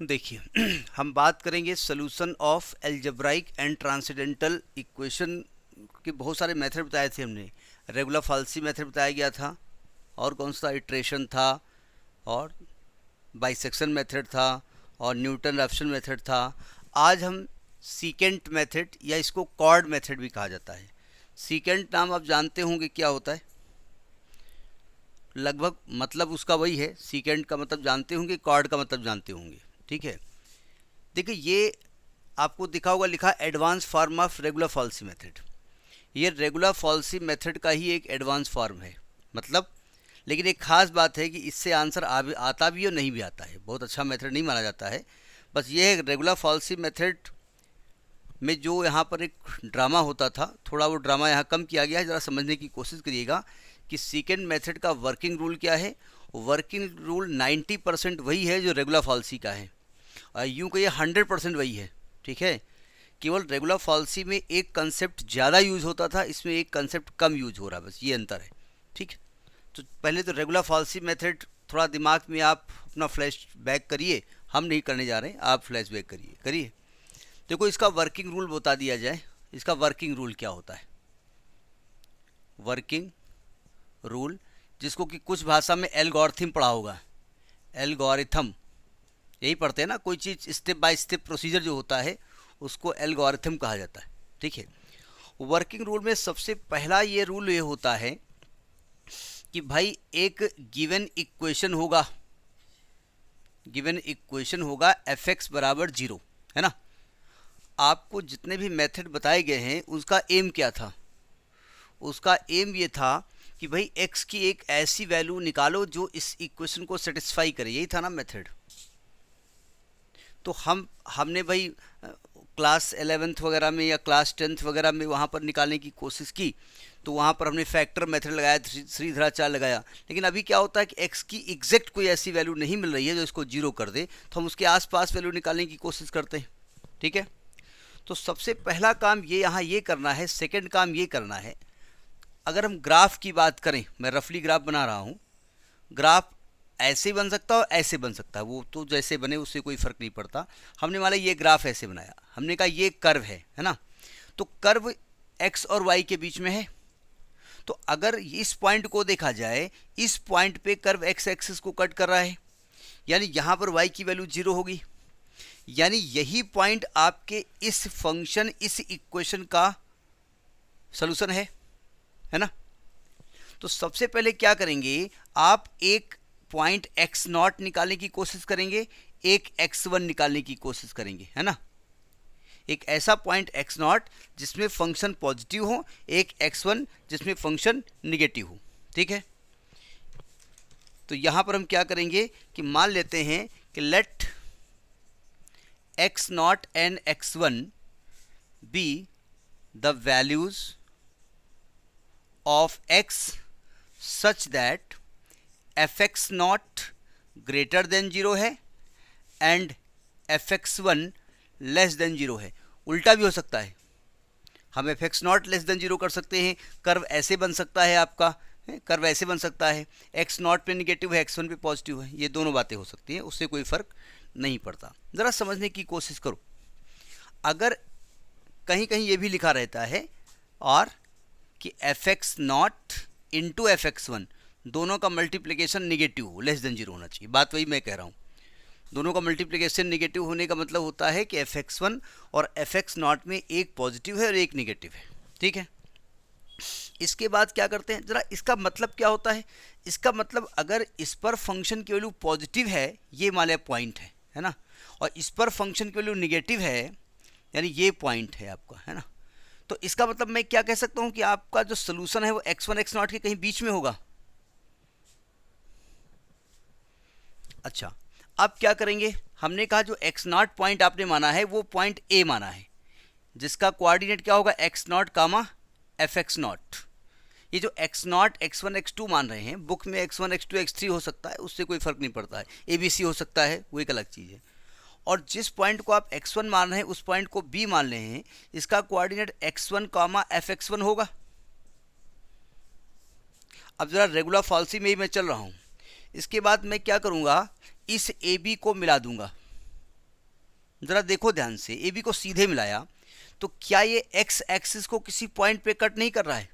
देखिए हम बात करेंगे solution of algebraic and transcendental equation के बहुत सारे मेथड बताए थे हमने। रेगुलर फाल्सी मेथड बताया गया था, और कौन सा इटरेशन था, और बाइसेक्शन मेथड था, और न्यूटन रैप्सन मेथड था। आज हम सीकेंट मेथड, या इसको कॉर्ड मेथड भी कहा जाता है। सीकेंट नाम आप जानते होंगे क्या होता है, लगभग मतलब उसका वही है। सीकेंट का मतलब जानते होंगे, कॉर्ड का मतलब जानते होंगे। ठीक है, देखिए ये आपको दिखा होगा लिखा advance form of regular falsies method. ये रेगुलर फॉल्सी मेथड का ही एक एडवांस फॉर्म है, मतलब। लेकिन एक खास बात है कि इससे आंसर आता भी और नहीं भी आता है, बहुत अच्छा मेथड नहीं माना जाता है। बस ये है रेगुलर फॉल्सी मेथड में जो यहाँ पर एक ड्रामा होता था, थोड़ा वो ड्रामा यहाँ कम किया गया है। ज़रा समझने की कोशिश करिएगा कि सीकेंड मेथड का वर्किंग रूल क्या है। वर्किंग रूल 90% वही है जो रेगुलर फॉल्सी का है, और यूँ कहिए 100% वही है। ठीक है, केवल रेगुलर फॉल्सी में एक कंसेप्ट ज़्यादा यूज़ होता था, इसमें एक कंसेप्ट कम यूज हो रहा है, बस ये अंतर है। ठीक है, तो पहले तो रेगुलर फॉल्सी मेथड थोड़ा दिमाग में आप अपना फ्लैश बैक करिए। हम नहीं करने जा रहे हैं, आप फ्लैश बैक करिए। देखो इसका वर्किंग रूल बता दिया जाए। इसका वर्किंग रूल क्या होता है? वर्किंग रूल, जिसको कि कुछ भाषा में एल्गोरिथम पढ़ा होगा। एल्गोरिथम यही पढ़ते हैं ना, कोई चीज़ स्टेप बाय स्टेप प्रोसीजर जो होता है उसको एल्गोरिथम कहा जाता है। ठीक है, वर्किंग रूल में सबसे पहला ये रूल ये होता है कि भाई एक गिवन इक्वेशन होगा, एफ एक्स बराबर 0, है ना। आपको जितने भी मेथड बताए गए हैं उसका एम क्या था? उसका एम ये था कि भाई एक्स की एक ऐसी वैल्यू निकालो जो इस इक्वेशन को सेटिस्फाई करे, यही था ना मेथड। तो हमने भाई क्लास 11th वगैरह में या क्लास 10th वगैरह में वहाँ पर निकालने की कोशिश की, तो वहाँ पर हमने फैक्टर मेथड लगाया, श्रीधराचार्य लगाया। लेकिन अभी क्या होता है कि एक्स की एग्जैक्ट कोई ऐसी वैल्यू नहीं मिल रही है जो इसको 0 कर दे, तो हम उसके आसपास वैल्यू निकालने की कोशिश करते हैं। ठीक है, तो सबसे पहला काम ये यहाँ ये करना है। सेकेंड काम ये करना है, अगर हम ग्राफ की बात करें, मैं रफली ग्राफ बना रहा हूँ। ग्राफ ऐसे बन सकता है और ऐसे बन सकता है, वो तो जैसे बने उससे कोई फ़र्क नहीं पड़ता। हमने वाला ये ग्राफ ऐसे बनाया, हमने कहा ये कर्व है ना। तो कर्व एक्स और वाई के बीच में है। तो अगर इस पॉइंट को देखा जाए, इस पॉइंट पे कर्व एक्स एक्सिस को कट कर रहा है, यानी यहाँ पर वाई की वैल्यू 0 होगी। यानी यही पॉइंट आपके इस फंक्शन, इस इक्वेशन का सॉल्यूशन है ना। तो सबसे पहले क्या करेंगे, आप एक पॉइंट एक्स नॉट निकालने की कोशिश करेंगे, एक x1 निकालने की कोशिश करेंगे, है ना। एक ऐसा पॉइंट x नॉट जिसमें फंक्शन पॉजिटिव हो, एक x1 जिसमें फंक्शन निगेटिव हो। ठीक है, तो यहां पर हम क्या करेंगे कि मान लेते हैं कि let x naught and x1 be the values of x such that f x naught greater than 0 है and f x one less than 0 है। उल्टा भी हो सकता है, हम f x naught less than 0 कर सकते हैं। कर्व ऐसे बन सकता है आपका, कर्व ऐसे बन सकता है, एक्स नॉट पे निगेटिव है, एक्स वन पे पॉजिटिव है। ये दोनों बातें हो सकती हैं, उससे कोई फ़र्क नहीं पड़ता। ज़रा समझने की कोशिश करो। अगर कहीं कहीं ये भी लिखा रहता है और कि F x not into F x one, दोनों का मल्टीप्लिकेशन निगेटिव हो, लेस देन 0 होना चाहिए। बात वही मैं कह रहा हूँ, दोनों का मल्टीप्लिकेशन निगेटिव होने का मतलब होता है कि एफ एक्स वन और एफ एक्स नॉट में एक पॉजिटिव है और एक निगेटिव है। ठीक है, इसके बाद क्या करते हैं, ज़रा इसका मतलब क्या होता है। इसका मतलब अगर इस पर फंक्शन की वैल्यू पॉजिटिव है, ये मान लिया पॉइंट है ना, और इस पर फंक्शन की वैल्यू निगेटिव है, यानी ये पॉइंट है आपका, है ना। तो इसका मतलब मैं क्या कह सकता हूँ कि आपका जो सोल्यूशन है वो x1 x0 के कहीं बीच में होगा। अच्छा, अब क्या करेंगे, हमने कहा जो x0 पॉइंट आपने माना है वो पॉइंट A माना है, जिसका कोऑर्डिनेट क्या होगा, x0 comma f x not. ये जो x0 x1 x2 मान रहे हैं, बुक में x1 x2 x3 हो सकता है, उससे कोई फर्क नहीं पड़ता है। ABC हो सकता है, वो एक अलग चीज़ है। और जिस पॉइंट को आप x1 मान रहे हैं उस पॉइंट को B मान रहे हैं, इसका coordinate x1 comma f x one होगा। अब ज़रा रेगुलर फॉल्सी में ही मैं चल रहा हूँ। इसके बाद मैं क्या करूँगा, इस AB को मिला दूंगा, ज़रा देखो ध्यान से, ए बी को सीधे मिलाया तो क्या ये एक्स एक्सिस को किसी पॉइंट पे कट नहीं कर रहा है?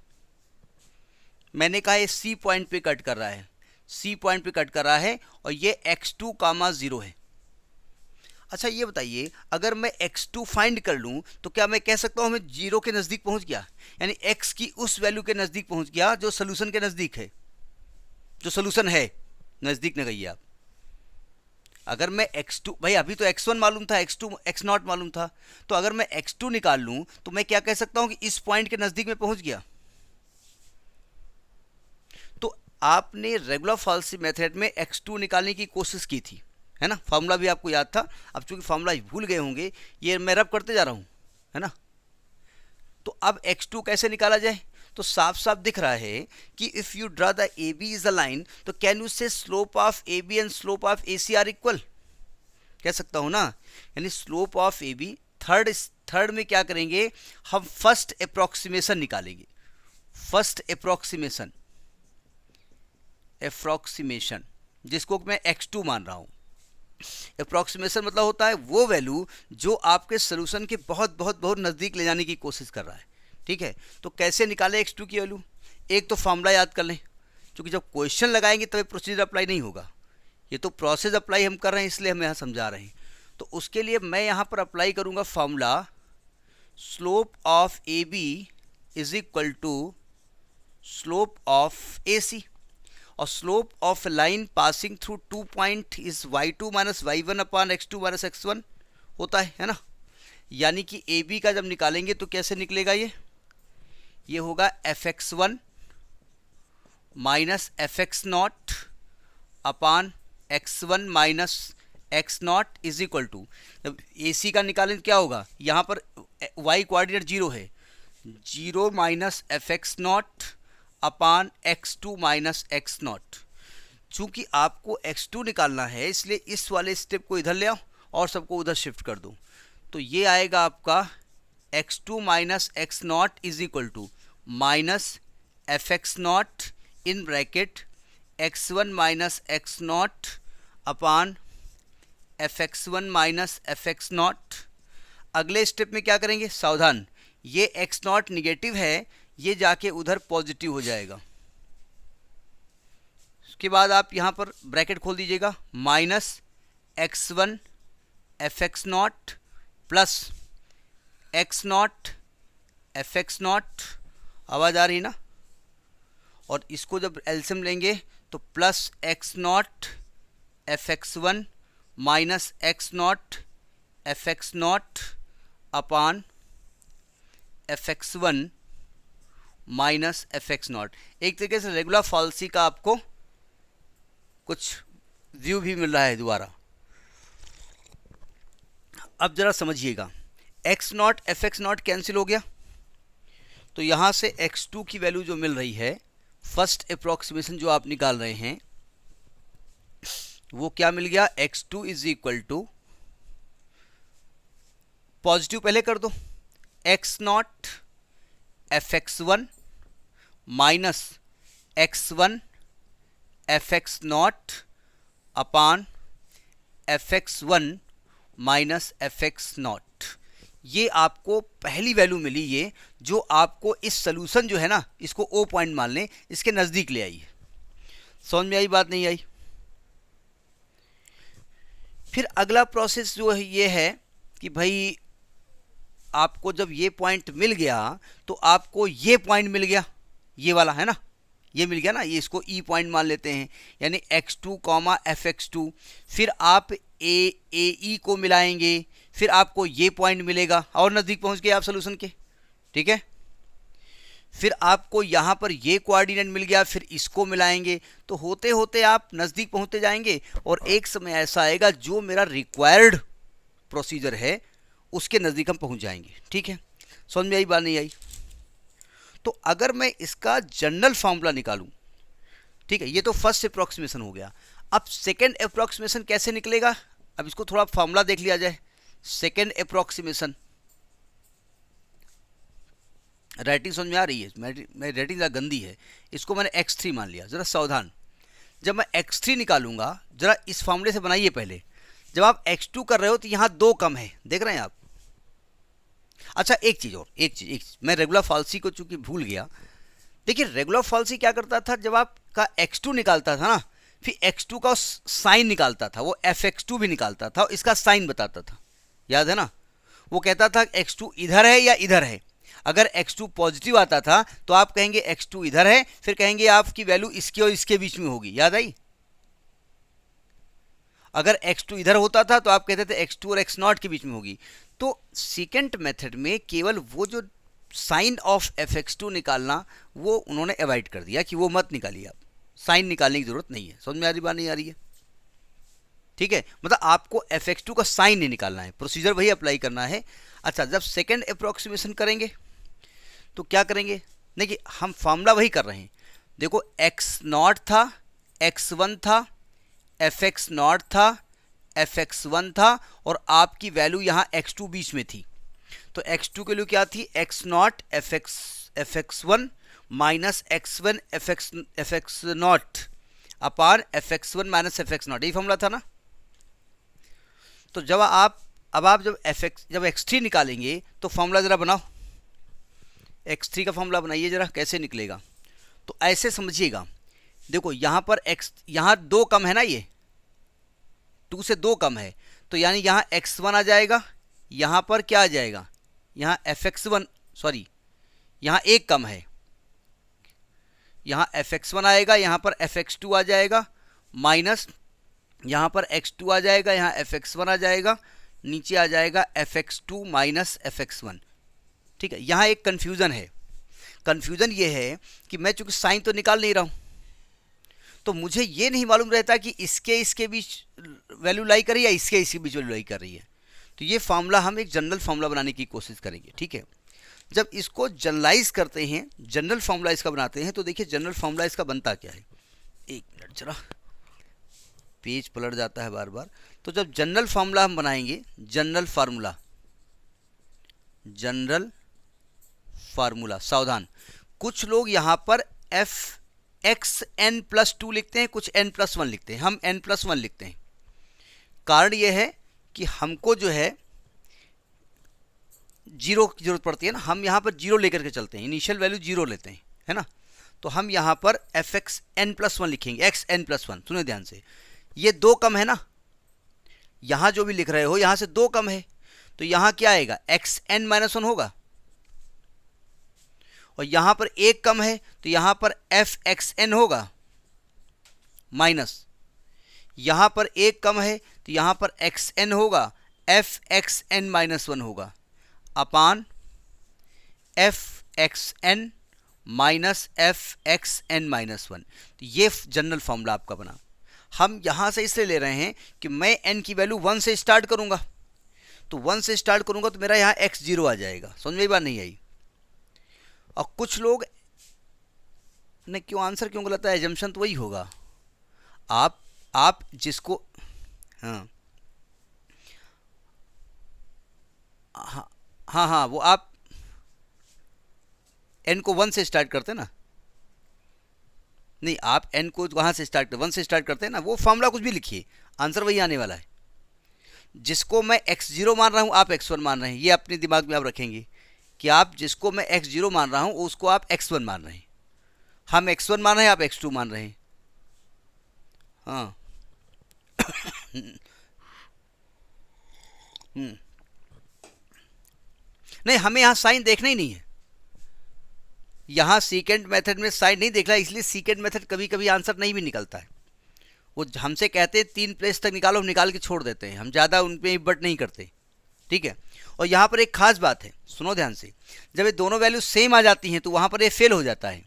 मैंने कहा ये सी पॉइंट पे कट कर रहा है, सी पॉइंट पे कट कर रहा है और ये x2 कामा 0 है। अच्छा ये बताइए, अगर मैं x2 फाइंड कर लूँ तो क्या मैं कह सकता हूँ मैं 0 के नज़दीक पहुँच गया, यानी x की उस वैल्यू के नज़दीक पहुँच गया जो सोल्यूशन के नज़दीक है, जो सोल्यूशन है, नज़दीक न गई आप। अगर मैं x2, भाई अभी तो x1 मालूम था, x2 x0 मालूम था, तो अगर मैं x2 निकाल लूँ तो मैं क्या कह सकता हूँ कि इस पॉइंट के नज़दीक में पहुँच गया। तो आपने रेगुलर फाल्सी मेथड में x2 निकालने की कोशिश की थी, है ना, फार्मूला भी आपको याद था। अब चूंकि फार्मूला भूल गए होंगे, ये मैं रब करते जा रहा हूँ, है ना। तो अब x2 कैसे निकाला जाए? तो साफ साफ दिख रहा है कि if you draw the A B is a line, तो can you say slope of A B and slope of A C are equal, कह सकता हूँ ना। यानी slope of A B, third में क्या करेंगे हम, फर्स्ट अप्रोक्सीमेशन निकालेंगे, फर्स्ट अप्रोक्सीमेशन, जिसको मैं x2 मान रहा हूँ। अप्रोक्सीमेशन मतलब होता है वो वैल्यू जो आपके सोल्यूशन के बहुत बहुत बहुत नज़दीक ले जाने की कोशिश कर रहा है, ठीक है। तो कैसे निकालें x2 की वैल्यू? एक तो फार्मूला याद कर लें, क्योंकि जब क्वेश्चन लगाएंगे तभी प्रोसीजर अप्लाई नहीं होगा, ये तो प्रोसेस अप्लाई हम कर रहे हैं इसलिए हम यहाँ समझा रहे हैं। तो उसके लिए मैं यहाँ पर अप्लाई करूँगा formula, slope of A B is equal to slope of A C, और slope of line passing through 2 point is y2 minus y1 upon x2 minus x1 होता है ना। यानी कि ए बी का जब निकालेंगे तो कैसे निकलेगा ये होगा fx1 minus fx0 upon x1 minus x0 is equal to, जब ए सी का निकालें क्या होगा, यहाँ पर y कोऑर्डिनेट 0 है, 0 माइनस fx0 अपान x2 माइनस x0। चूँकि आपको x2 निकालना है इसलिए इस वाले स्टेप को इधर ले आओ और सबको उधर शिफ्ट कर दो, तो ये आएगा आपका x2 minus x0 is equal to minus fx0 in bracket x1 minus x0 upon fx1 minus fx0। अगले स्टेप में क्या करेंगे, सावधान, ये x0 निगेटिव है, ये जाके उधर पॉजिटिव हो जाएगा। उसके बाद आप यहाँ पर ब्रैकेट खोल दीजिएगा, minus x1 fx0 plus x0 fx0, आवाज़ आ रही ना, और इसको जब एलसीएम लेंगे तो plus x0 fx1 minus x0 fx0 अपान fx1 माइनस fx0। एक तरीके से रेगुलर फाल्सी का आपको कुछ व्यू भी मिल रहा है दोबारा। अब जरा समझिएगा, x0 fx0 कैंसिल हो गया, तो यहाँ से x2 की वैल्यू जो मिल रही है, फर्स्ट अप्रोक्सीमेशन जो आप निकाल रहे हैं, वो क्या मिल गया, x2 is equal to, positive पहले कर दो, x0 fx1 minus x1 fx0 अपान fx1 माइनस fx0। ये आपको पहली वैल्यू मिली, ये जो आपको इस सोल्यूशन जो है ना, इसको O पॉइंट मान लें, इसके नज़दीक ले आई। समझ में आई बात, नहीं आई? फिर अगला प्रोसेस जो है ये है कि भाई आपको जब ये पॉइंट मिल गया तो आपको ये पॉइंट मिल गया, ये वाला है ना, ये मिल गया ना, ये इसको ई पॉइंट मान लेते हैं, यानी x2 कॉमा fx2। फिर आप ए को मिलाएंगे, फिर आपको ये पॉइंट मिलेगा और नज़दीक पहुंच गए आप सोल्यूशन के, ठीक है। फिर आपको यहाँ पर ये कोऑर्डिनेट मिल गया, फिर इसको मिलाएंगे, तो होते होते आप नज़दीक पहुँचते जाएंगे और एक समय ऐसा आएगा जो मेरा रिक्वायर्ड प्रोसीजर है उसके नज़दीक हम पहुँच जाएंगे, ठीक है। समझ में आई बात, नहीं आई? तो अगर मैं इसका जनरल फार्मूला निकालूं, ठीक है, ये तो फर्स्ट अप्रोक्सीमेशन हो गया। अब सेकेंड अप्रोक्सीमेशन कैसे निकलेगा, अब इसको थोड़ा फार्मूला देख लिया जाए। सेकेंड अप्रोक्सीमेशन, राइटिंग समझ में आ रही है? मेरी राइटिंग ज़रा गंदी है, इसको मैंने x3 मान लिया। ज़रा सावधान, जब मैं x3 निकालूंगा, ज़रा इस फार्मूले से बनाइए पहले, जब आप x2 कर रहे हो तो यहाँ 2 कम है, देख रहे हैं आप। अच्छा एक चीज़ और, एक चीज़ मैं रेगुलर फॉल्सी को चूंकि भूल गया। देखिए रेगुलर फॉल्सी क्या करता था, जब आपका x2 निकालता था ना, फिर x2 का साइन निकालता था, वो fx2 भी निकालता था और इसका साइन बताता था, याद है ना। वो कहता था x2 इधर है या इधर है। अगर x2 पॉजिटिव आता था तो आप कहेंगे x2 इधर है, फिर कहेंगे आपकी वैल्यू इसके और इसके बीच में होगी, याद आई। अगर x2 इधर होता था तो आप कहते थे x2 और x0 के बीच में होगी। तो सेकेंड मेथड में केवल वो जो साइन ऑफ fx2 निकालना वो उन्होंने अवॉइड कर दिया कि वो मत निकालिए, आप साइन निकालने की जरूरत नहीं है। समझ में आ रही बात, नहीं आ रही है? ठीक है, मतलब आपको fx2 का साइन नहीं निकालना है, प्रोसीजर वही अप्लाई करना है। अच्छा जब सेकेंड अप्रोक्सीमेशन करेंगे तो क्या करेंगे, देखिए हम फॉर्मूला वही कर रहे हैं। देखो x0 था, x1 था, fx0 था, fx1 था और आपकी वैल्यू यहाँ x2 बीच में थी। तो x2 के लिए क्या थी, x0 fx1 minus x1 fx0 अपान fx1 माइनस fx0, यही फॉर्मूला था ना। तो जब आप जब x3 निकालेंगे तो फॉर्मूला ज़रा बनाओ, x3 का फॉर्मूला बनाइए ज़रा, कैसे निकलेगा। तो ऐसे समझिएगा, देखो यहाँ पर यहाँ 2 कम है ना, ये 2 से 2 कम है, तो यानी यहाँ x1 आ जाएगा, यहाँ पर क्या आ जाएगा, यहाँ fx1 सॉरी यहाँ 1 कम है, यहाँ fx1 आएगा, यहाँ पर fx2 आ जाएगा, माइनस यहाँ पर x2 आ जाएगा, यहाँ fx1 आ जाएगा, नीचे आ जाएगा fx2 माइनस fx1। ठीक है, यहाँ एक कन्फ्यूज़न है। कन्फ्यूज़न ये है कि मैं चूंकि साइन तो निकाल नहीं रहा हूँ, तो मुझे ये नहीं मालूम रहता कि इसके बीच वैल्यू लाई कर रही है या इसके बीच वैल्यू लाई कर रही है। तो ये फार्मूला हम एक जनरल फार्मूला बनाने की कोशिश करेंगे। ठीक है, जब इसको जनरलाइज करते हैं, जनरल फार्मूला इसका बनाते हैं, तो देखिए जनरल फार्मूला इसका बनता क्या है। एक मिनट जरा, पेज पलट जाता है बार बार। तो जब जनरल फार्मूला हम बनाएंगे, जनरल फार्मूला सावधान, कुछ लोग यहाँ पर fxn+2 लिखते हैं, कुछ n+1 लिखते हैं, हम n+1 लिखते हैं। कारण यह है कि हमको जो है जीरो की जरूरत पड़ती है ना, हम यहाँ पर जीरो लेकर के चलते हैं, इनिशियल वैल्यू जीरो लेते हैं, है ना। तो हम यहाँ पर fxn+1 लिखेंगे, xn+1। सुने ध्यान से, ये 2 कम है ना, यहाँ जो भी लिख रहे हो यहाँ से 2 कम है, तो यहाँ क्या आएगा, xn-1 होगा। और यहाँ पर 1 कम है तो यहाँ पर fxn होगा, माइनस यहाँ पर 1 कम है तो यहाँ पर xn होगा, fxn-1 होगा, अपान fxn माइनस fxn-1। तो ये जनरल फॉर्मूला आपका बना। हम यहाँ से इसलिए ले रहे हैं कि मैं n की वैल्यू 1 से स्टार्ट करूँगा, तो 1 से स्टार्ट करूँगा तो मेरा यहाँ x0 आ जाएगा। समझ में बात नहीं आई। और कुछ लोग ने क्यों आंसर क्यों गलत है, एजम्पशन तो वही होगा। आप जिसको हाँ हाँ हाँ हाँ वो आप n को 1 से स्टार्ट करते ना, नहीं आप n को वहाँ से स्टार्ट 1 से स्टार्ट करते हैं ना, वो फॉर्मूला कुछ भी लिखिए, आंसर वही आने वाला है। जिसको मैं x0 मान रहा हूँ आप x1 मान रहे हैं, ये अपने दिमाग में आप रखेंगे कि आप जिसको मैं x0 मान रहा हूँ उसको आप x1 मान रहे हैं। हम x1 मान रहे हैं, आप x2 मान रहे हैं। हाँ नहीं, हमें यहाँ साइन देखना ही नहीं है, यहाँ सीकेंड मेथड में साइन नहीं देखना, इसलिए सीकेंड मेथड कभी कभी आंसर नहीं भी निकलता है। वो हमसे कहते हैं 3 प्लेस तक निकालो, हम निकाल के छोड़ देते हैं, हम ज़्यादा उन पर इफर्ट नहीं करते। ठीक है, और यहाँ पर एक खास बात है, सुनो ध्यान से, जब ये दोनों वैल्यू सेम आ जाती हैं तो वहाँ पर ये फेल हो जाता है।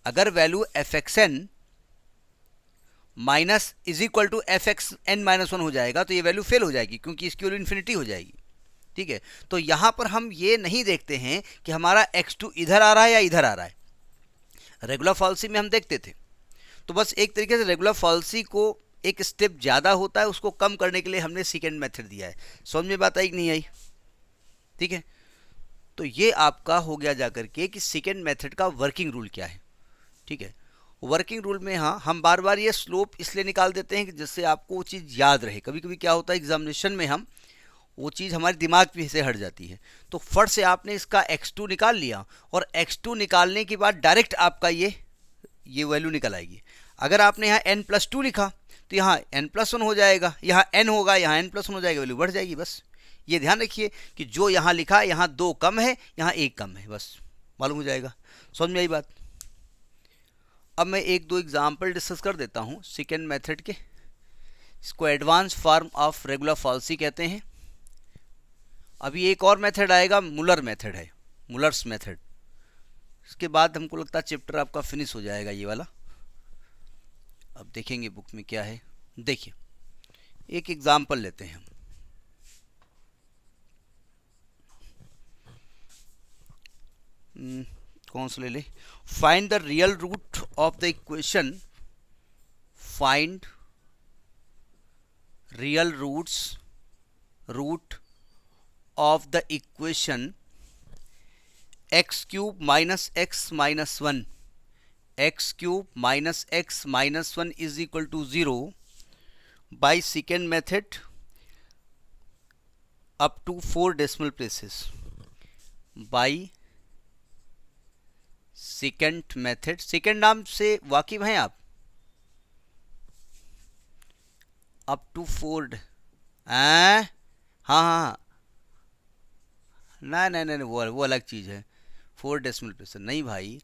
अगर value fxn minus is equal to fxn-1 हो जाएगा तो ये वैल्यू फेल हो जाएगी, क्योंकि इसकी वैल्यू इन्फिनिटी हो जाएगी। ठीक है, तो यहाँ पर हम ये नहीं देखते हैं कि हमारा x2 इधर आ रहा है या इधर आ रहा है। रेगुलर फॉल्सी में हम देखते थे, तो बस एक तरीके से रेगुलर फॉल्सी को एक स्टेप ज़्यादा होता है, उसको कम करने के लिए हमने सेकेंड मेथड दिया है। समझ में बात आई कि नहीं आई? ठीक है, तो ये आपका हो गया जा करके कि सेकेंड मेथड का वर्किंग रूल क्या है। ठीक है, वर्किंग रूल में हाँ हम बार बार ये स्लोप इसलिए निकाल देते हैं कि जिससे आपको वो चीज़ याद रहे। कभी कभी क्या होता है एग्जामिनेशन में हम वो चीज़ हमारे दिमाग पे से हट जाती है। तो फट से आपने इसका x2 निकाल लिया और x2 निकालने के बाद डायरेक्ट आपका ये वैल्यू निकल आएगी। अगर आपने यहाँ n+2 लिखा तो यहाँ n+1 हो जाएगा, यहाँ n होगा, यहाँ n+1 हो जाएगा, वैल्यू बढ़ जाएगी। बस ये ध्यान रखिए कि जो यहाँ लिखा है यहाँ 2 कम है, यहाँ 1 कम है, बस मालूम हो जाएगा। समझ में आई बात? अब मैं एक दो एग्जाम्पल डिस्कस कर देता हूँ सेकेंड मेथड के। इसको advance form of regular falsies कहते हैं। अभी एक और मेथड आएगा, मुलर मेथड है, मुलर्स मेथड। इसके बाद हमको लगता है चैप्टर आपका फिनिश हो जाएगा ये वाला। अब देखेंगे बुक में क्या है। देखिए एक एग्जाम्पल लेते हैं हम। कौन सा ले ले? Find the real root of the equation, find real root of the equation x cube minus x minus 1 x cube minus x minus 1 is equal to 0 by second method up to 4 decimal places, by second method। Second नाम से वाकिफ हैं आप? Up to 4 हाँ हाँ नहीं वो अलग चीज़ है। 4 डेसिमल प्लेस नहीं भाई,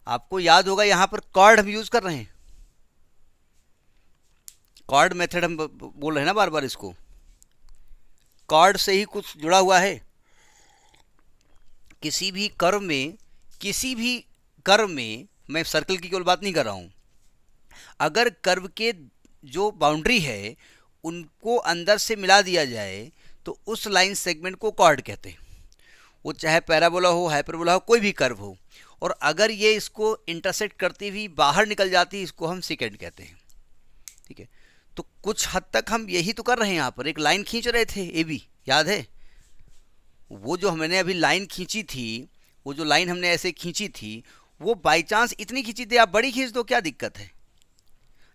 आपको याद होगा यहाँ पर कॉर्ड हम यूज़ कर रहे हैं। कॉर्ड मेथड हम बोल रहे हैं ना बार बार, इसको कॉर्ड से ही कुछ जुड़ा हुआ है। किसी भी कर्व में मैं सर्कल की केवल बात नहीं कर रहा हूँ, अगर कर्व के जो बाउंड्री है उनको अंदर से मिला दिया जाए तो उस लाइन सेगमेंट को कॉर्ड कहते हैं। वो चाहे पैराबोला हो, हाइपरबोला हो, कोई भी कर्व हो, और अगर ये इसको इंटरसेक्ट करती हुई बाहर निकल जाती है, इसको हम सेकेंड कहते हैं। ठीक है, तो कुछ हद तक हम यही तो कर रहे हैं। यहाँ पर एक लाइन खींच रहे थे ए बी, याद है? वो जो हमने अभी लाइन खींची थी, वो जो लाइन हमने ऐसे खींची थी, वो बाई चांस इतनी खींची थी, आप बड़ी खींच दो, क्या दिक्कत है?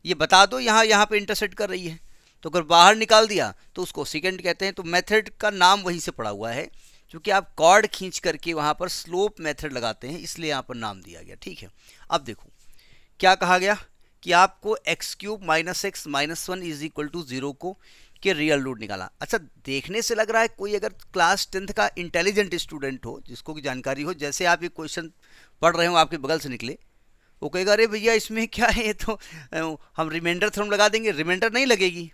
ये बता दो यहाँ पे इंटरसेक्ट कर रही है, तो अगर बाहर निकाल दिया तो उसको सेकेंड कहते हैं। तो मेथड का नाम वहीं से पड़ा हुआ है, क्योंकि आप कॉर्ड खींच करके वहाँ पर स्लोप मेथड लगाते हैं, इसलिए यहाँ पर नाम दिया गया। ठीक है, अब देखो क्या कहा गया कि आपको x cube minus x minus 1 is equal to 0 को के रियल रूट निकाला। अच्छा, देखने से लग रहा है कोई अगर क्लास 10th का इंटेलिजेंट स्टूडेंट हो, जिसको की जानकारी हो, जैसे आप ये क्वेश्चन पढ़ रहे हो आपके बगल से निकले, वो कहेगा अरे भैया इसमें क्या है, तो हम रिमाइंडर थ्योरम लगा देंगे। रिमाइंडर नहीं लगेगी।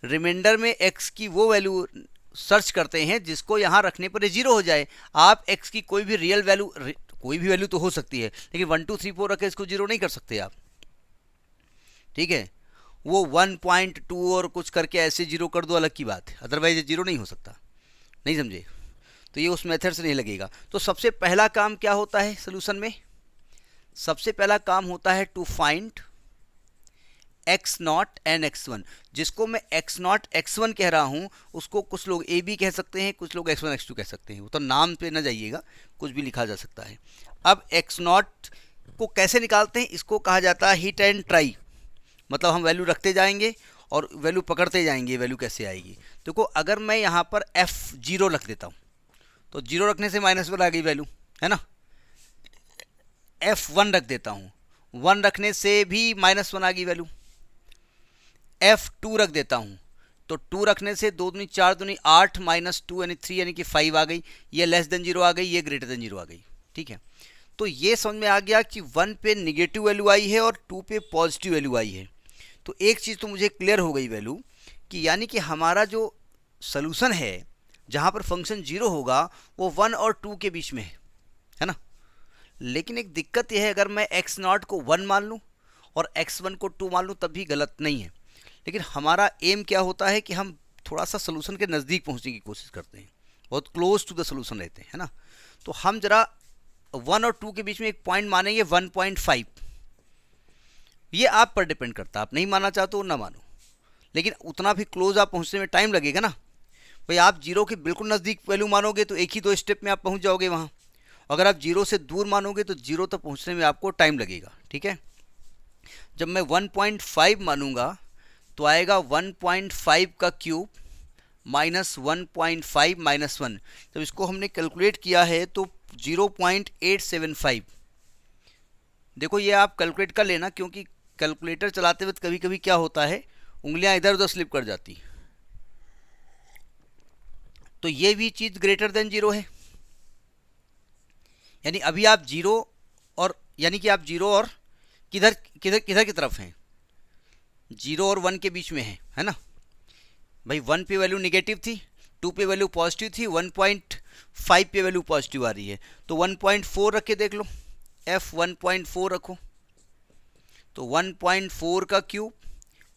रिमाइंडर में एक्स की वो वैल्यू सर्च करते हैं जिसको यहाँ रखने पर 0 हो जाए। आप x की कोई भी रियल वैल्यू, कोई भी वैल्यू तो हो सकती है, लेकिन 1 2 3 4 रखे इसको 0 नहीं कर सकते आप। ठीक है, वो 1.2 और कुछ करके ऐसे 0 कर दो, अलग की बात है, अदरवाइज 0 नहीं हो सकता। नहीं समझे? तो ये उस मेथड से नहीं लगेगा। तो सबसे पहला काम क्या होता है सोल्यूशन में? सबसे पहला काम होता है to find x0 and x1। जिसको मैं x0 x1 कह रहा हूँ उसको कुछ लोग a b कह सकते हैं, कुछ लोग x1 x2 कह सकते हैं। वो तो नाम पे ना जाइएगा, कुछ भी लिखा जा सकता है। अब x0 को कैसे निकालते हैं? इसको कहा जाता है हिट एंड ट्राई। मतलब हम वैल्यू रखते जाएंगे और वैल्यू पकड़ते जाएंगे, वैल्यू कैसे आएगी। देखो अगर मैं यहाँ पर f0 रख देता हूँ तो 0 रखने से -1 आ गई वैल्यू, है ना। f1 रख देता हूँ, 1 रखने से भी -1 आ गई वैल्यू। f2 रख देता हूँ तो 2 रखने से 2 दूनी 4 दूनी 8 -2 यानी 3 यानी कि 5 आ गई। ये लेस देन 0 आ गई, ये ग्रेटर देन 0 आ गई। ठीक है, तो ये समझ में आ गया कि 1 पे निगेटिव वैल्यू आई है और 2 पे पॉजिटिव वैल्यू आई है। तो एक चीज़ तो मुझे क्लियर हो गई वैल्यू कि यानी कि हमारा जो सोल्यूशन है जहाँ पर फंक्शन 0 होगा वो 1 और 2 के बीच में है ना। लेकिन एक दिक्कत यह है, अगर मैं x0 को 1 मान लूँ और x1 को 2 मान लूँ तब भी गलत नहीं है। लेकिन हमारा एम क्या होता है कि हम थोड़ा सा सोल्यूशन के नज़दीक पहुंचने की कोशिश करते हैं, बहुत क्लोज टू द सोल्यूशन रहते हैं, है ना। तो हम जरा 1 और 2 के बीच में एक पॉइंट मानेंगे 1.5। ये आप पर डिपेंड करता है, आप नहीं मानना चाहते हो ना मानो, लेकिन उतना भी क्लोज आप पहुंचने में टाइम लगेगा ना भाई। आप 0 के बिल्कुल नज़दीक वैल्यू मानोगे तो एक ही 2 स्टेप में आप पहुँच जाओगे वहाँ। अगर आप 0 से दूर मानोगे तो 0 तक पहुँचने में आपको टाइम लगेगा। ठीक है, जब मैं 1.5 मानूंगा तो आएगा 1.5 का क्यूब माइनस 1.5 माइनस 1। जब इसको हमने कैलकुलेट किया है तो 0.875। देखो ये आप कैलकुलेट कर लेना, क्योंकि कैलकुलेटर चलाते वक्त कभी कभी क्या होता है, उंगलियां इधर उधर स्लिप कर जाती। तो ये भी चीज़ ग्रेटर देन जीरो है, यानी अभी आप जीरो और यानी कि आप जीरो और किधर किधर किधर की तरफ हैं, जीरो और 1 के बीच में है ना भाई। 1 पे वैल्यू निगेटिव थी, 2 पे वैल्यू पॉजिटिव थी, 1.5 पे वैल्यू पॉजिटिव आ रही है, तो 1.4 रख के देख लो, f 1.4 रखो, तो 1.4 का क्यूब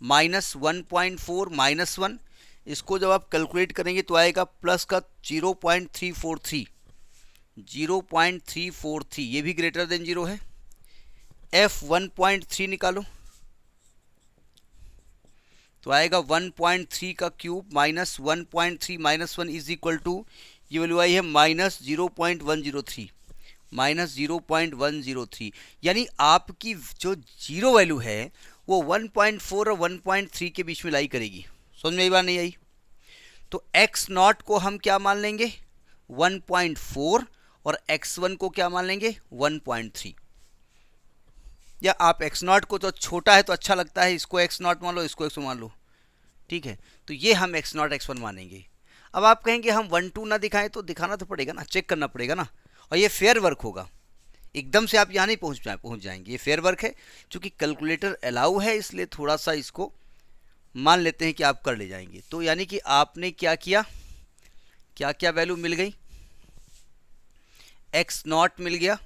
माइनस 1.4 माइनस 1, इसको जब आप कैलकुलेट करेंगे तो आएगा प्लस का 0.343, 0.343, ये भी ग्रेटर देन जीरो है। f 1.3 निकालो तो आएगा 1.3 का cube minus 1.3 minus 1 is equal to, ये वैल्यू आई है माइनस 0.103, माइनस 0.103। यानी आपकी जो जीरो वैल्यू है वो 1.4 और 1.3 के बीच में लाई करेगी। समझ में आई बात नहीं आई? तो x नॉट को हम क्या मान लेंगे 1.4 और x1 को क्या मान लेंगे 1.3। या आप x नॉट को, तो छोटा है तो अच्छा लगता है, इसको x नॉट मान लो, इसको x मान लो, ठीक है। तो ये हम x नॉट x1 मानेंगे। अब आप कहेंगे हम 1 2 ना दिखाएं, तो दिखाना तो पड़ेगा ना, चेक करना पड़ेगा ना, और ये फेयर वर्क होगा। एकदम से आप यहाँ नहीं पहुँच जाएंगे, ये फेयर वर्क है। चूँकि कैलकुलेटर अलाउ है इसलिए थोड़ा सा इसको मान लेते हैं कि आप कर ले जाएंगे। तो यानी कि आपने क्या किया, क्या क्या वैल्यू मिल गई, x नॉट मिल गया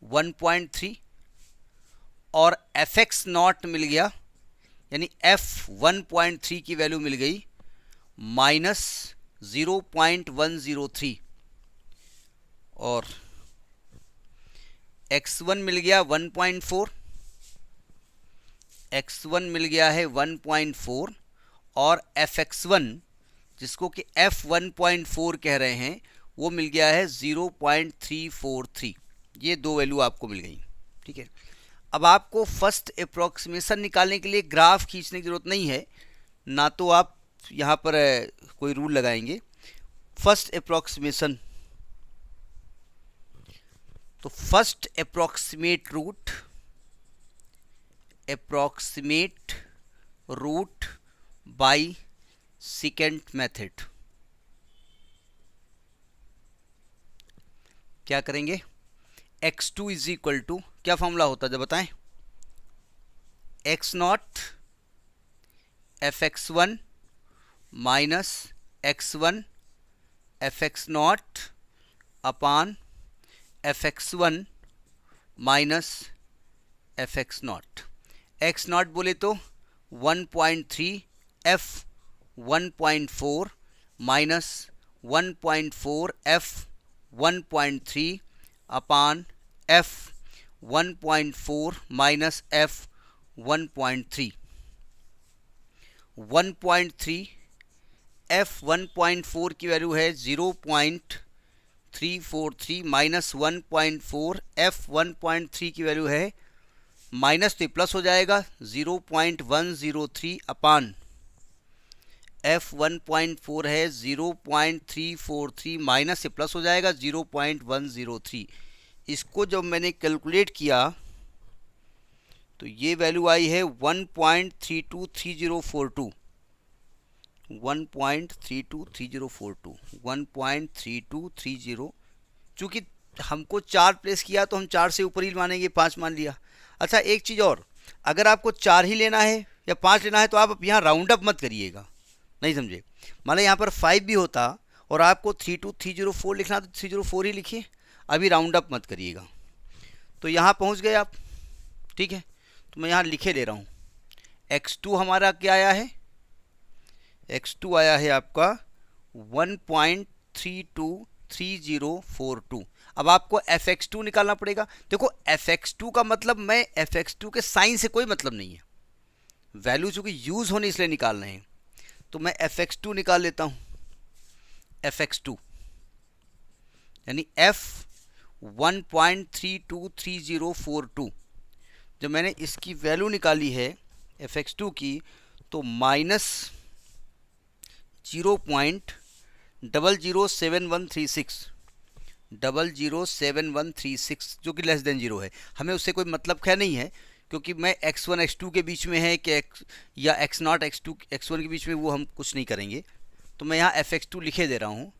1.3 और fx नॉट मिल गया, यानी f 1.3 की वैल्यू मिल गई माइनस 0.103 और x1 मिल गया 1.4, x1 मिल गया है 1.4 और fx1 जिसको कि f 1.4 कह रहे हैं वो मिल गया है 0.343। ये दो वैल्यू आपको मिल गई, ठीक है। अब आपको फर्स्ट अप्रॉक्सीमेशन निकालने के लिए ग्राफ खींचने की ज़रूरत नहीं है, ना तो आप यहाँ पर कोई रूल लगाएंगे। फर्स्ट अप्रॉक्सीमेशन, तो first approximate root by second method क्या करेंगे, x2 इज इक्वल टू, क्या फॉर्मूला होता है जब बताएं, x naught fx1 minus x1 fx naught upon fx1 minus fx naught. x naught बोले तो 1.3 f 1.4 minus 1.4 f 1.3 upon f 1.4 minus f 1.3, 1.3 f 1.4 की वैल्यू है 0.343 माइनस 1.4 f 1.3 की वैल्यू है माइनस, तो प्लस हो जाएगा 0.103 अपान f 1.4 है 0.343 माइनस से प्लस हो जाएगा 0.103। इसको जब मैंने कैलकुलेट किया तो ये वैल्यू आई है 1.323042, 1.323042, 1.3230। चूँकि हमको 4 प्लेस किया तो हम 4 से ऊपर ही मानेंगे, 5 मान लिया। अच्छा एक चीज़ और, अगर आपको 4 ही लेना है या 5 लेना है तो आप यहाँ राउंड अप मत करिएगा, नहीं समझे। मान लो यहाँ पर 5 भी होता और आपको 32304 लिखना तो 304 ही लिखिए, अभी राउंड अप मत करिएगा। तो यहाँ पहुँच गए आप, ठीक है। तो मैं यहाँ लिखे ले रहा हूँ, x2 हमारा क्या आया है, x2 आया है आपका 1.323042। अब आपको fx2 निकालना पड़ेगा। देखो fx2 का मतलब, मैं fx2 के साइन से कोई मतलब नहीं है, वैल्यू चूँकि यूज़ होने इसलिए निकाल रहे हैं, तो मैं fx2 निकाल लेता हूँ। fx2 यानी f 1.323042, जब मैंने इसकी वैल्यू निकाली है fx2 की, तो -0.007136 जो कि लेस देन जीरो है। हमें उससे कोई मतलब खैर नहीं है, क्योंकि मैं x1 x2 के बीच में है कि या x0 x2 x1 के बीच में, वो हम कुछ नहीं करेंगे। तो मैं यहाँ fx2 लिखे दे रहा हूँ,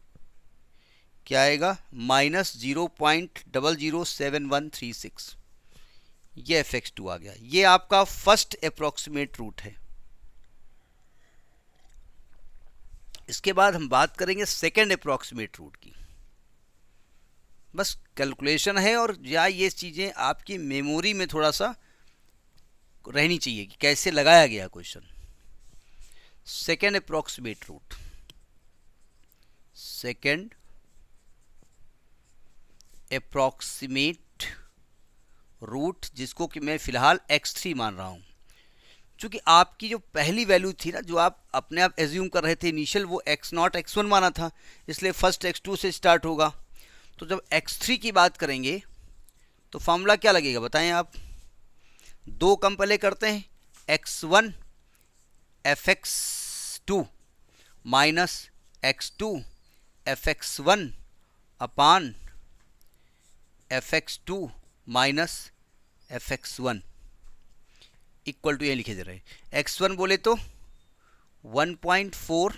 क्या आएगा -0.007136। ये fx2 आ गया। ये आपका फर्स्ट अप्रॉक्सीमेट रूट है। इसके बाद हम बात करेंगे सेकेंड अप्रॉक्सीमेट रूट की। बस कैलकुलेशन है, और या ये चीज़ें आपकी मेमोरी में थोड़ा सा रहनी चाहिए कि कैसे लगाया गया question. Second approximate root, second approximate root, जिसको कि मैं फिलहाल x3 मान रहा हूं। क्योंकि आपकी जो पहली वैल्यू थी ना, जो आप अपने आप एज्यूम कर रहे थे इनिशियल, वो x0 x1 माना था, इसलिए फर्स्ट x2 से स्टार्ट होगा। तो जब x3 की बात करेंगे तो फॉर्मूला क्या लगेगा बताएं आप। दो कम पहले करते हैं, x1 fx2 minus x2 fx1 upon fx2 minus fx1 equal to ये लिखे दे रहे हैं। x1 बोले तो 1.4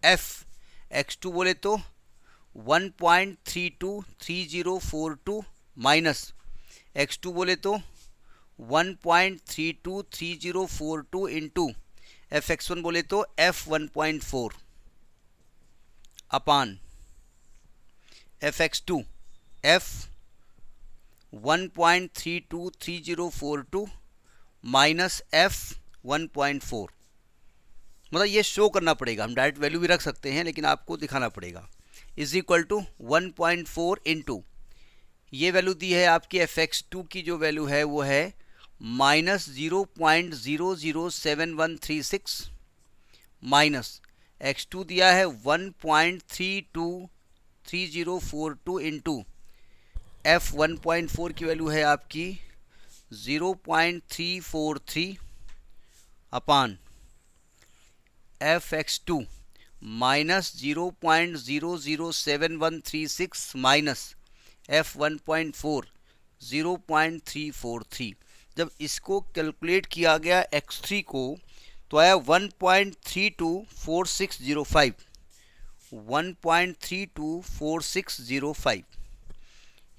f, x2 बोले तो 1.323042 माइनस x2 बोले तो 1.323042 इंटू fx1 बोले तो f1.4 अपान fx2 f 1.323042 माइनस f1.4। मतलब ये शो करना पड़ेगा, हम डायरेक्ट वैल्यू भी रख सकते हैं लेकिन आपको दिखाना पड़ेगा। इज इक्वल टू 1.4 इंटू ये वैल्यू दी है आपकी fx2 की, जो वैल्यू है वो है -0.007136 माइनस x2 दिया है 1.323042 इंटू f1.4 की वैल्यू है आपकी 0.343 अपान fx2 माइनस 0.007136 माइनस f1.4 0.343। जब इसको कैलकुलेट किया गया x3 को तो आया 1.324605, 1.324605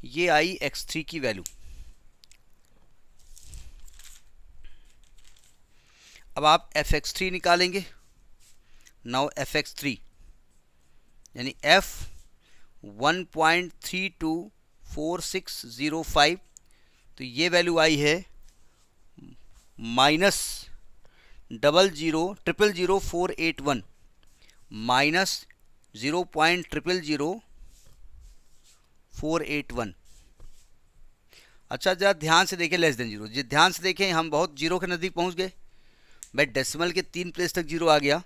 ये आई x3 की वैल्यू। अब आप fx3 निकालेंगे। नाउ fx3 यानी f 1.324605, तो ये वैल्यू आई है -00000481 माइनस 0.000481। अच्छा जरा ध्यान से देखें, लेस देन जीरो, ध्यान से देखें, हम बहुत जीरो के नज़दीक पहुंच गए। मैं डेसिमल के 3 प्लेस तक जीरो आ गया।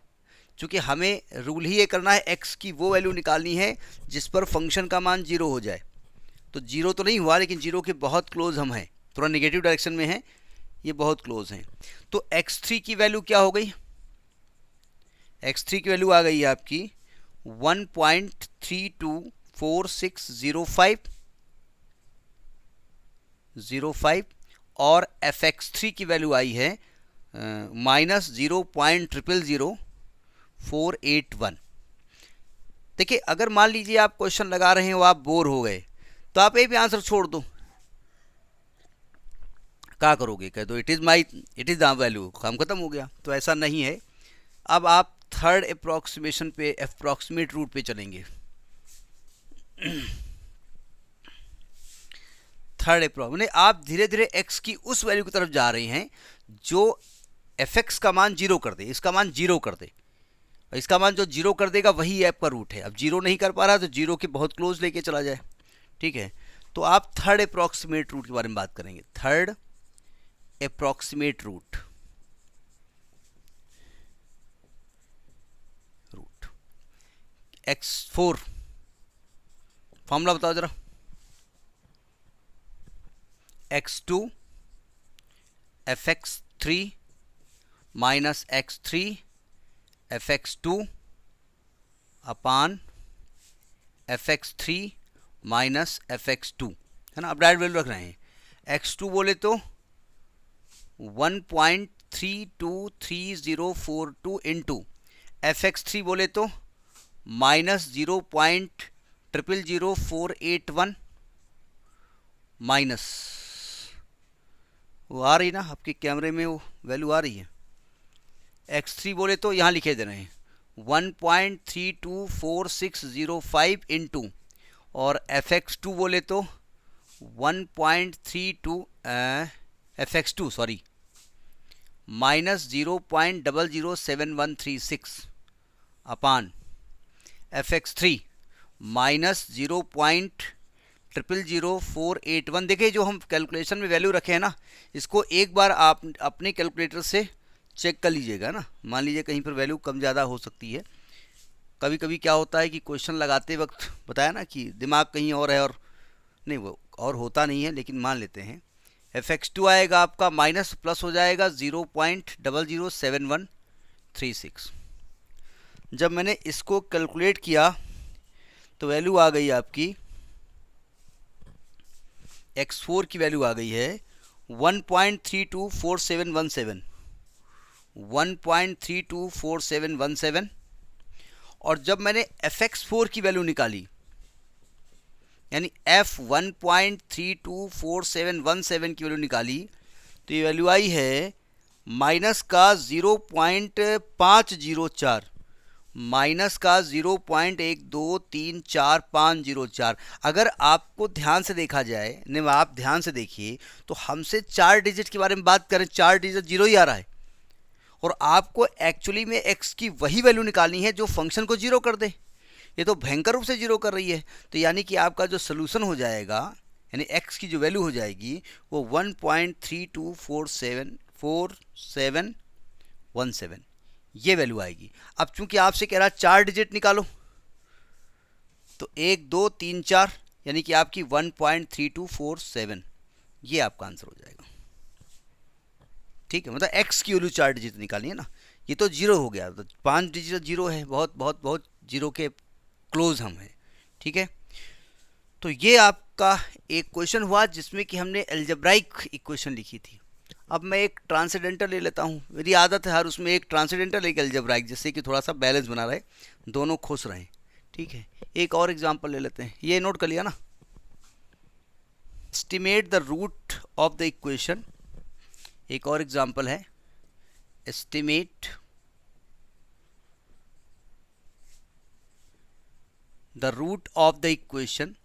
क्योंकि हमें रूल ही ये करना है, x की वो वैल्यू निकालनी है जिस पर फंक्शन का मान जीरो हो जाए। तो जीरो तो नहीं हुआ, लेकिन जीरो के बहुत क्लोज हम हैं, थोड़ा नेगेटिव डायरेक्शन में है, ये बहुत क्लोज हैं। तो x3 की वैल्यू क्या हो गई, x3 की वैल्यू आ गई है आपकी 1.324605 और fx3 की वैल्यू आई है -0.000481। देखिए अगर मान लीजिए आप क्वेश्चन लगा रहे हो, आप बोर हो गए, तो आप ये भी आंसर छोड़ दो। क्या करोगे, कह दो इट इज़ द वैल्यू, काम खत्म हो गया। तो ऐसा नहीं है। अब आप थर्ड अप्रॉक्सीमेशन पे, अप्रॉक्सीमेट रूट पे चलेंगे। थर्ड अप्रॉक्सीमेट आप धीरे धीरे x की उस वैल्यू की तरफ जा रहे हैं जो fx का मान जीरो कर दे, इसका मान जीरो कर दे, इसका मान जो जीरो कर देगा वही आपका रूट है। अब जीरो नहीं कर पा रहा तो जीरो के बहुत क्लोज लेके चला जाए, ठीक है। तो आप थर्ड अप्रॉक्सीमेट रूट के बारे में बात करेंगे। Third approximate root, x4 formula बताओ जरा। x2 fx3 minus x3 fx2 upon fx3 minus fx2, है ना। अब डायरेक्ट वैल्यू रख रहे हैं। x2 बोले तो 1.323042 इंटू fx3 बोले तो माइनस 0.000481 माइनस, वो आ रही ना आपके कैमरे में, वो वैल्यू आ रही है। x3 बोले तो यहाँ लिखे दे रहे हैं 1.324605 इंटू, और fx2 बोले तो 1.32 fx2 सॉरी माइनस 0.007136 अपान fx3 माइनस 0.000481। देखिए जो हम कैलकुलेशन में वैल्यू रखे हैं ना, इसको एक बार आप अपने कैलकुलेटर से चेक कर लीजिएगा ना। मान लीजिए कहीं पर वैल्यू कम ज़्यादा हो सकती है। कभी कभी क्या होता है कि क्वेश्चन लगाते वक्त बताया ना कि दिमाग कहीं और है, और नहीं वो और होता नहीं है, लेकिन मान लेते हैं fx2 आएगा आपका माइनस प्लस हो जाएगा 0.007136। जब मैंने इसको कैलकुलेट किया तो वैल्यू आ गई आपकी, x4 की वैल्यू आ गई है 1.324717, 1.324717। और जब मैंने fx4 की वैल्यू निकाली, यानी f 1.324717 की वैल्यू निकाली, तो ये वैल्यू आई है माइनस का 0.504, माइनस का 0.1234504। अगर आपको ध्यान से देखा जाए, नहीं आप ध्यान से देखिए, तो हमसे 4 डिजिट के बारे में बात करें, 4 डिजिट जीरो ही आ रहा है, और आपको एक्चुअली में x की वही वैल्यू निकालनी है जो फंक्शन को जीरो कर दे। ये तो भयंकर रूप से जीरो कर रही है। तो यानी कि आपका जो सोल्यूशन हो जाएगा, यानी x की जो वैल्यू हो जाएगी वो 1.324717 ये वैल्यू आएगी। अब चूंकि आपसे कह रहा है 4 डिजिट निकालो, तो 1 2 3 4, यानी कि आपकी 1.3247 ये आपका आंसर हो जाएगा। ठीक है, मतलब x की वैल्यू 4 डिजिट निकालनी है ना। ये तो जीरो हो गया, तो 5 डिजिट जीरो है, बहुत बहुत बहुत जीरो के क्लोज हम हैं। ठीक है, तो ये आपका एक क्वेश्चन हुआ जिसमें कि हमने एल्जेब्राइक इक्वेशन लिखी थी। अब मैं एक ट्रांसेंडेंटल ले लेता हूँ। मेरी आदत है हर उसमें एक ट्रांसेंडेंटल एक एल्जेब्राइक, जिससे कि थोड़ा सा बैलेंस बना रहे, दोनों खुश रहें। ठीक है, एक और एग्जांपल ले लेते हैं, ये नोट कर लिया ना। Estimate the root of the equation, एक और एग्जांपल है, estimate the root of the equation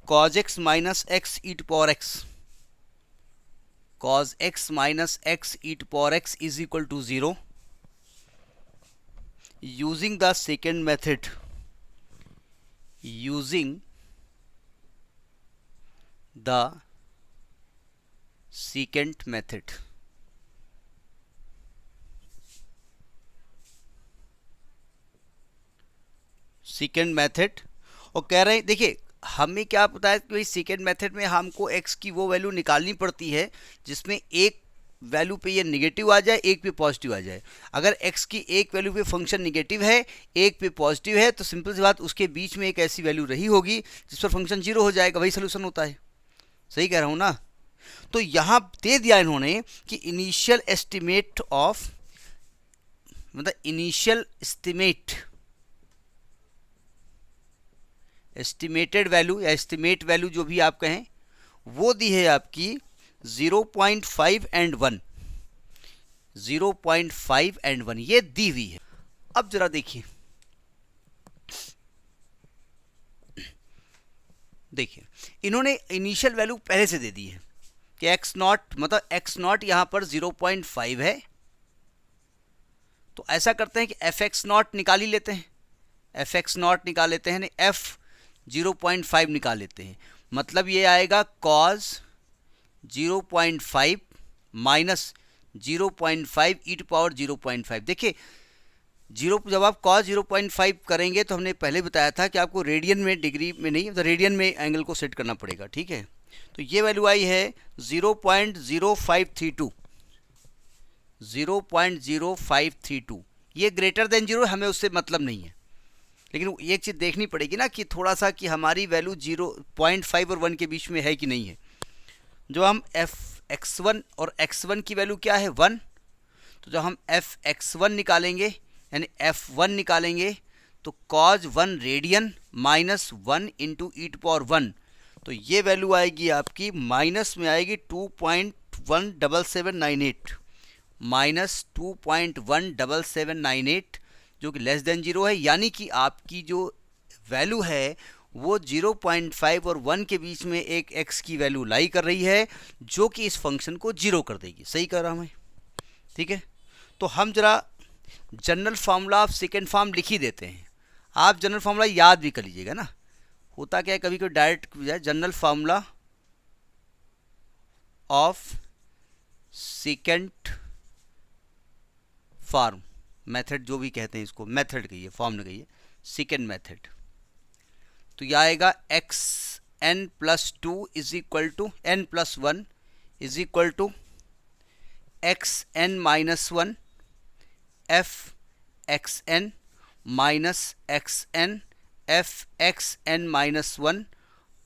cos x minus x e to power x, cos x minus x e to power x is equal to 0 using the second method, using the secant method। Second method, और कह रहे हैं देखिए हमें क्या पता है कि सेकेंड मेथड में हमको x की वो वैल्यू निकालनी पड़ती है जिसमें एक वैल्यू पे ये निगेटिव आ जाए, एक पे पॉजिटिव आ जाए। अगर x की एक वैल्यू पे फंक्शन निगेटिव है, एक पे पॉजिटिव है, तो सिंपल सी बात उसके बीच में एक ऐसी वैल्यू रही होगी जिस पर फंक्शन जीरो हो जाएगा, वही सोल्यूशन होता है। सही कह रहा हूँ ना। तो यहाँ दे दिया इन्होंने कि इनिशियल एस्टिमेट ऑफ, मतलब इनिशियल एस्टिमेटेड वैल्यू या एस्टिमेट वैल्यू जो भी आप कहें, वो दी है आपकी 0.5 एंड 1, 0.5 एंड 1 ये दी हुई है। अब जरा देखिए, देखिए इन्होंने इनिशियल वैल्यू पहले से दे दी है कि x नॉट, मतलब x नॉट यहां पर 0.5 है। तो ऐसा करते हैं कि fx नॉट निकाल ही लेते हैं, fx नॉट निकाल लेते हैं, f 0.5 निकाल लेते हैं। मतलब ये आएगा cos 0.5 minus 0.5 e to power 0.5। देखिए जीरो, जब आप cos 0.5 करेंगे तो हमने पहले बताया था कि आपको रेडियन में, डिग्री में नहीं, तो रेडियन में एंगल को सेट करना पड़ेगा। ठीक है, तो ये वैल्यू आई है 0.0532, 0.0532। ये ग्रेटर देन जीरो, हमें उससे मतलब नहीं है, लेकिन एक चीज़ देखनी पड़ेगी ना कि थोड़ा सा कि हमारी वैल्यू 0.5 और 1 के बीच में है कि नहीं है। जो हम x1 और x1 की वैल्यू क्या है 1, तो जब हम fx1 निकालेंगे यानी f1 निकालेंगे तो cos 1 radian minus 1 into e to power 1, तो ये वैल्यू आएगी आपकी माइनस में आएगी 2.17798, माइनस 2.17798, जो कि लेस देन जीरो है। यानी कि आपकी जो वैल्यू है वो 0.5 और 1 के बीच में एक x की वैल्यू लाई कर रही है, जो कि इस फंक्शन को जीरो कर देगी। सही कर रहा हूँ मैं, ठीक है। तो हम जरा general formula of second form लिख ही देते हैं, आप जनरल फार्मूला याद भी कर लीजिएगा ना। होता क्या है, कभी कभी direct general formula of second form, method जो भी कहते हैं इसको, मेथड कहिए, फॉर्म न कहिए, सेकेंड मेथड। तो यह आएगा x n plus 2 is equal to n plus 1 is equal to x n minus 1 f x n minus x n f x n minus 1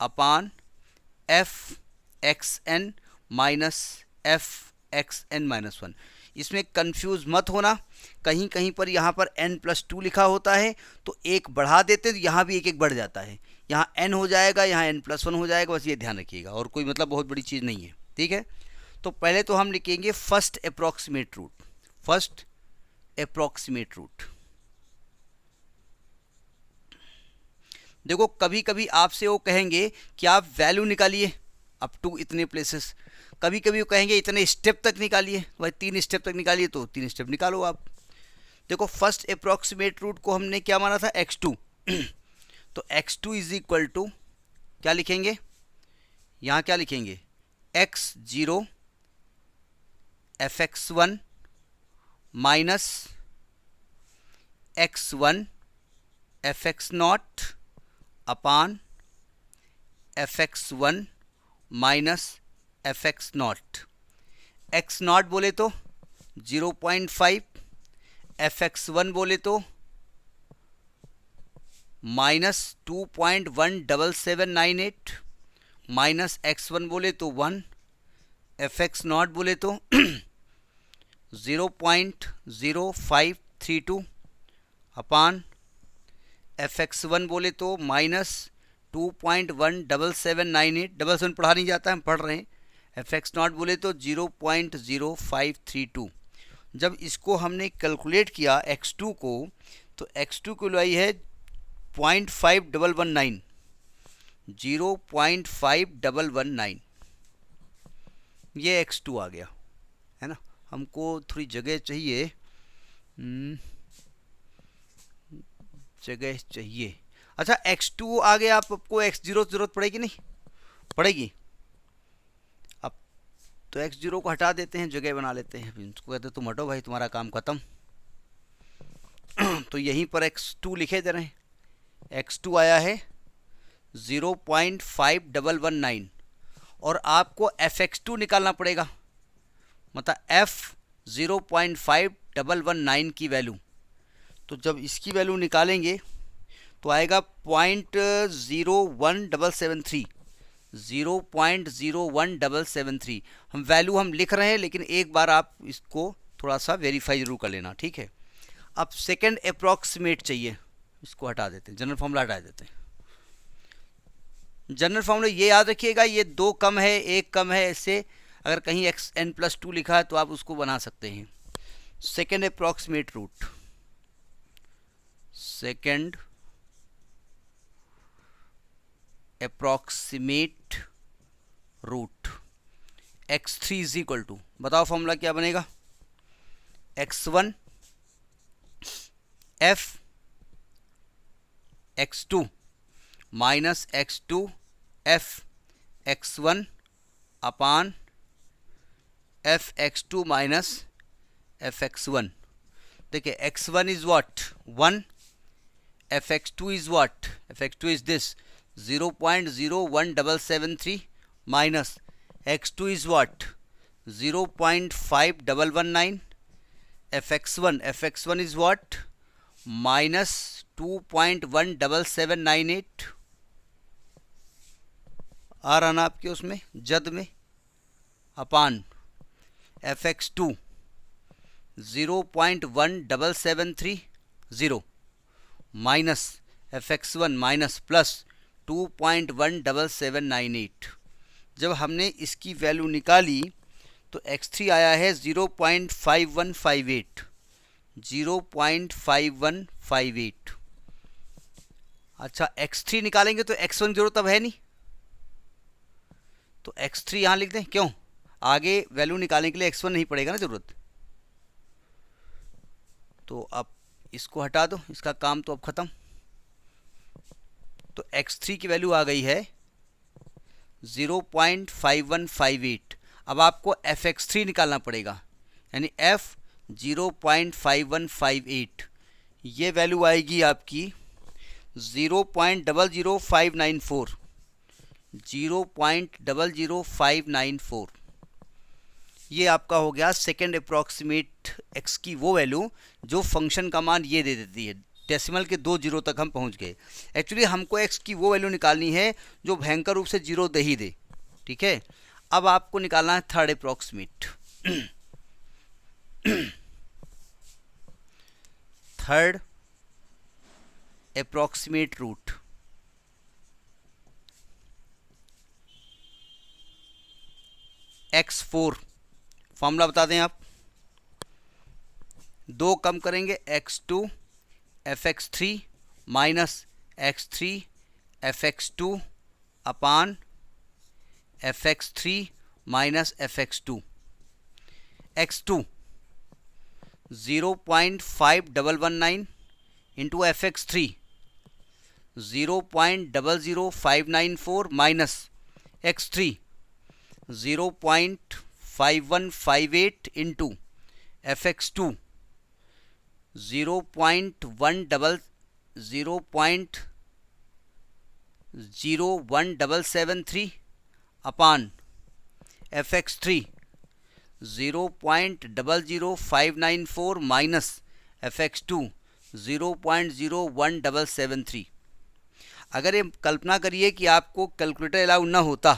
upon f x n minus f x n minus 1। इसमें confuse मत होना, कहीं कहीं पर यहाँ पर n plus 2 लिखा होता है तो एक बढ़ा देते तो यहाँ भी एक एक बढ़ जाता है, यहाँ n हो जाएगा, यहाँ n प्लस 1 हो जाएगा, बस ये ध्यान रखिएगा, और कोई मतलब बहुत बड़ी चीज़ नहीं है, ठीक है। तो पहले तो हम लिखेंगे first approximate root, first approximate root. देखो कभी कभी आपसे वो कहेंगे कि आप वैल्यू निकालिए अप टू इतने प्लेसेस, कभी कभी वो कहेंगे इतने स्टेप तक निकालिए, भाई 3 स्टेप तक निकालिए, तो 3 स्टेप निकालो आप। देखो फर्स्ट अप्रॉक्सीमेट रूट को हमने क्या माना था x2, तो x2 इज इक्वल टू क्या लिखेंगे, यहाँ क्या लिखेंगे x0 fx1 minus x1 fx0 अपान fx1 माइनस fx0। x0 बोले तो 0.5, fx1 बोले तो माइनस 2.17798, माइनस x1 बोले तो 1, fx0 बोले तो 0.0532 अपान fx1 बोले तो माइनस 2.17798, डबल सेवन पढ़ा नहीं जाता है, हम पढ़ रहे हैं। fx0 बोले तो 0.0532। जब इसको हमने कैलकुलेट किया x2 को, तो x2 को लाई है 0.5119, 0.5119, ये x2 आ गया है ना। हमको थोड़ी जगह चाहिए, जगह चाहिए। अच्छा x2 आ गया, आपको x0 की जरूरत पड़ेगी नहीं, पड़ेगी। अब तो x0 को हटा देते हैं, जगह बना लेते हैं, उसको कहते हैं तुम हटो भाई, तुम्हारा काम खत्म। तो यहीं पर x2 लिखे दे रहे हैं, x2 आया है 0.5119, और आपको fx2 निकालना पड़ेगा, मतलब f 0.5119 की वैल्यू। तो जब इसकी वैल्यू निकालेंगे तो आएगा 0.01773, 0.01773। हम वैल्यू हम लिख रहे हैं, लेकिन एक बार आप इसको थोड़ा सा वेरीफाई जरूर कर लेना, ठीक है। अब सेकंड अप्रॉक्सीमेट चाहिए, इसको हटा देते हैं, जनरल फॉर्मूला हटा देते हैं। जनरल फॉर्मूला ये याद रखिएगा, ये 2 कम है 1 कम है, ऐसे अगर कहीं xn प्लस 2 लिखा है तो आप उसको बना सकते हैं। Second approximate root, second approximate root x3 is equal to, बताओ फॉर्मूला क्या बनेगा, x1 f x2 minus x2 f x1 upon f x2 minus f x1। देखिए x1 is what 1, fx2 is what, fx2 is this 0.01773 minus x2 is what 0.5119, fx1 is what minus 2.17798 आ रहा ना आपके उसमें जद में, अपान fx2 0.1730 minus fx1 minus plus 2.17798। जब हमने इसकी वैल्यू निकाली तो x3 आया है 0.5158। अच्छा x3 निकालेंगे तो x1 जीरो तब है नहीं, तो x3 यहाँ लिख दें, क्यों आगे वैल्यू निकालने के लिए x1 नहीं पड़ेगा ना ज़रूरत। तो अब इसको हटा दो, इसका काम तो अब ख़त्म। तो x3 की वैल्यू आ गई है 0.5158। अब आपको fx3 निकालना पड़ेगा, यानी f 0.5158, ये वैल्यू आएगी आपकी 0.00594। 0.00594 ये आपका हो गया सेकेंड अप्रॉक्सीमेट x की वो वैल्यू जो फंक्शन का मान ये दे देती है। डेसिमल के 2 जीरो तक हम पहुंच गए। एक्चुअली हमको x की वो वैल्यू निकालनी है जो भयंकर रूप से जीरो दे ही दे, ठीक है। अब आपको निकालना है third approximate. Third approximate root, x4 formula बता दें आप, 2 कम करेंगे x2 fx3 minus x3 fx2 upon fx3 minus fx2। x2 0.5119 into fx3 0.00594 minus x3 0.5158 into fx2 0.01773 upon fx3 0.00594 minus fx2 0.01773। अगर ये कल्पना करिए कि आपको कैलकुलेटर अलाउ ना होता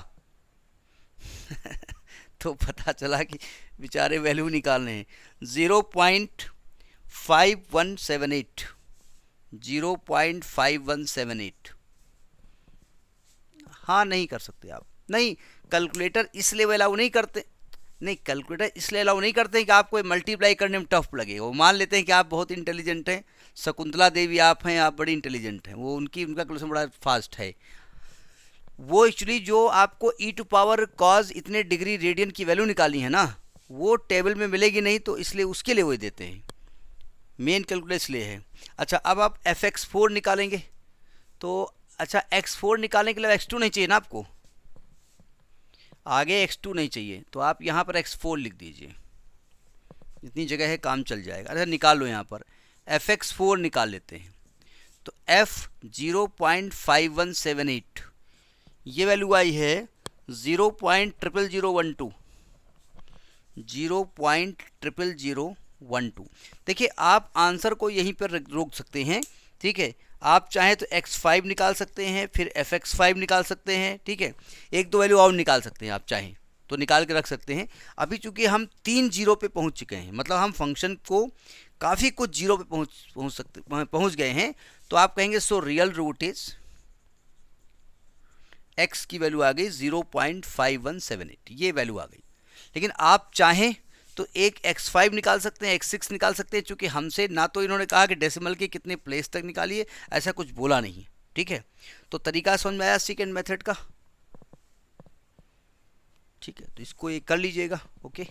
तो पता चला कि बेचारे वैल्यू निकालने हैं 0.5178। 0.5178 हाँ नहीं कर सकते आप, नहीं कैलकुलेटर इसलिए अलाउ नहीं करते, नहीं कैलकुलेटर इसलिए अलाउ नहीं करते हैं कि आपको मल्टीप्लाई करने में टफ लगेगा। वो मान लेते हैं कि आप बहुत इंटेलिजेंट हैं, शकुंतला देवी आप हैं, आप बड़ी इंटेलिजेंट हैं, वो उनका कैलकुलेशन बड़ा फास्ट है। वो एक्चुअली जो आपको e टू पावर कॉज इतने डिग्री रेडियन की वैल्यू निकालनी है ना, वो टेबल में मिलेगी नहीं, तो इसलिए उसके लिए वो देते हैं, मेन कैलकुलेटर इसलिए है। अच्छा अब आप fx4 निकालेंगे तो अच्छा x4 निकालने के लिए x2 नहीं चाहिए ना आपको, आगे x2 नहीं चाहिए, तो आप यहाँ पर x4 लिख दीजिए, इतनी जगह है काम चल जाएगा। अच्छा निकाल लो, यहाँ पर fx4 निकाल लेते हैं तो f 0.5178 ये वैल्यू आई है 0.00012। 0.00012। देखिए आप आंसर को यहीं पर रोक सकते हैं, ठीक है। आप चाहें तो x5 निकाल सकते हैं, फिर fx5 निकाल सकते हैं, ठीक है। एक दो वैल्यू और निकाल सकते हैं, आप चाहें तो निकाल के रख सकते हैं। अभी चूंकि हम 3 जीरो पे पहुंच चुके हैं, मतलब हम फंक्शन को काफ़ी कुछ जीरो पे पहुंच गए हैं, तो आप कहेंगे so real root is x की वैल्यू आ गई 0.5178, ये वैल्यू आ गई। लेकिन आप चाहें तो एक x5 निकाल सकते हैं, x6 निकाल सकते हैं, चूंकि हमसे ना तो इन्होंने कहा कि डेसिमल के कितने प्लेस तक निकालिए, ऐसा कुछ बोला नहीं, ठीक है। तो तरीका समझ में आया सेकेंड मेथड का, ठीक है। तो इसको ये कर लीजिएगा, ओके।